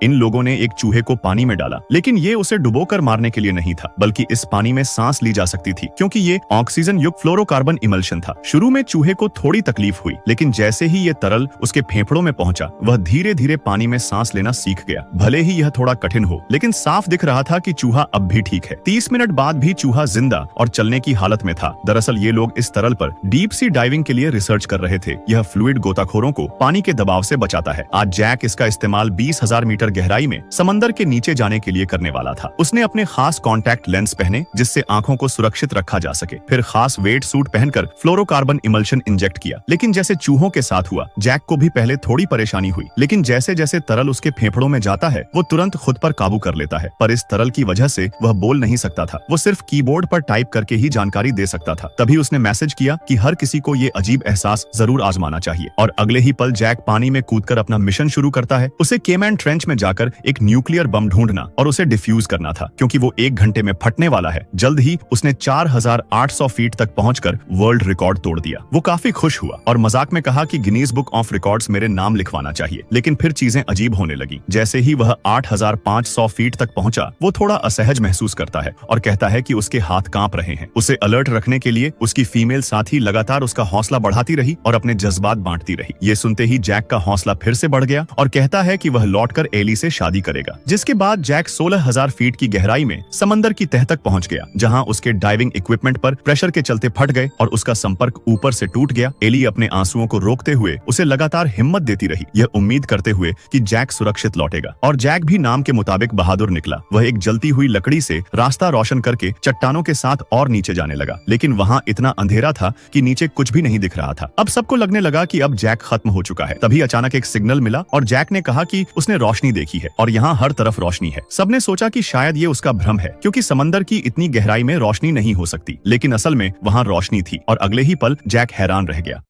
इन लोगों ने एक चूहे को पानी में डाला, लेकिन ये उसे डुबोकर मारने के लिए नहीं था, बल्कि इस पानी में सांस ली जा सकती थी क्योंकि ये ऑक्सीजन युक्त फ्लोरोकार्बन इमल्शन था। शुरू में चूहे को थोड़ी तकलीफ हुई, लेकिन जैसे ही ये तरल उसके फेफड़ों में पहुंचा, वह धीरे धीरे पानी में सांस लेना सीख गया। भले ही यह थोड़ा कठिन हो, लेकिन साफ दिख रहा था कि चूहा अब भी ठीक है। 30 मिनट बाद भी चूहा जिंदा और चलने की हालत में था। दरअसल ये लोग इस तरल पर डीप सी डाइविंग के लिए रिसर्च कर रहे थे। यह फ्लूइड गोताखोरों को पानी के दबाव से बचाता है। आज जैक इसका इस्तेमाल 20,000 मीटर गहराई में समंदर के नीचे जाने के लिए करने वाला था। उसने अपने खास कॉन्टैक्ट लेंस पहने जिससे आंखों को सुरक्षित रखा जा सके। फिर खास वेट सूट पहनकर फ्लोरोकार्बन इमल्शन इंजेक्ट किया। लेकिन जैसे चूहों के साथ हुआ, जैक को भी पहले थोड़ी परेशानी हुई, लेकिन जैसे जैसे तरल उसके फेफड़ों में जाता है, वो तुरंत खुद पर काबू कर लेता है। पर इस तरल की वजह से वह बोल नहीं सकता था। वो सिर्फ कीबोर्ड पर टाइप करके ही जानकारी दे सकता था। तभी उसने मैसेज किया कि हर किसी को ये अजीब एहसास जरूर आजमाना चाहिए। और अगले ही पल जैक पानी में कूदकर अपना मिशन शुरू करता है। उसे केमैन ट्रेंच में जाकर एक न्यूक्लियर बम ढूंढना और उसे डिफ्यूज करना था, क्योंकि वो 1 घंटे में फटने वाला है। जल्द ही उसने 4,800 फीट तक पहुंचकर वर्ल्ड रिकॉर्ड तोड़ दिया। वो काफी खुश हुआ और मजाक में कहा कि गिनीज बुक ऑफ रिकॉर्ड्स मेरे नाम लिखवाना चाहिए। लेकिन फिर चीजें अजीब होने लगी। जैसे ही वह 8,500 फीट तक पहुंचा, वो थोड़ा असहज महसूस करता है और कहता है कि उसके हाथ कांप रहे हैं। उसे अलर्ट रखने के लिए उसकी फीमेल साथी लगातार उसका हौसला बढ़ाती रही और अपने जज्बात बांटती रही। ये सुनते ही जैक का हौसला फिर से बढ़ गया और कहता है कि वह लौटकर एली से शादी करेगा। जिसके बाद जैक 16,000 फीट की गहराई में समंदर की तह तक पहुंच गया, जहां उसके डाइविंग इक्विपमेंट पर प्रेशर के चलते फट गए और उसका संपर्क ऊपर से टूट गया। एली अपने आंसुओं को रोकते हुए उसे लगातार हिम्मत देती रही, यह उम्मीद करते हुए कि जैक सुरक्षित लौटेगा। और जैक भी नाम के मुताबिक बहादुर निकला। वह एक जलती हुई लकड़ी से रास्ता रोशन करके चट्टानों के साथ और नीचे जाने लगा, लेकिन वहां इतना अंधेरा था कि नीचे कुछ भी नहीं दिख रहा था। अब सबको लगने लगा कि अब जैक खत्म हो चुका है। तभी अचानक एक सिग्नल मिला और जैक ने कहा कि उसने रोशनी देखी है और यहाँ हर तरफ रोशनी है। सबने सोचा कि शायद ये उसका भ्रम है, क्योंकि समंदर की इतनी गहराई में रोशनी नहीं हो सकती, लेकिन असल में वहाँ रोशनी थी और अगले ही पल जैक हैरान रह गया।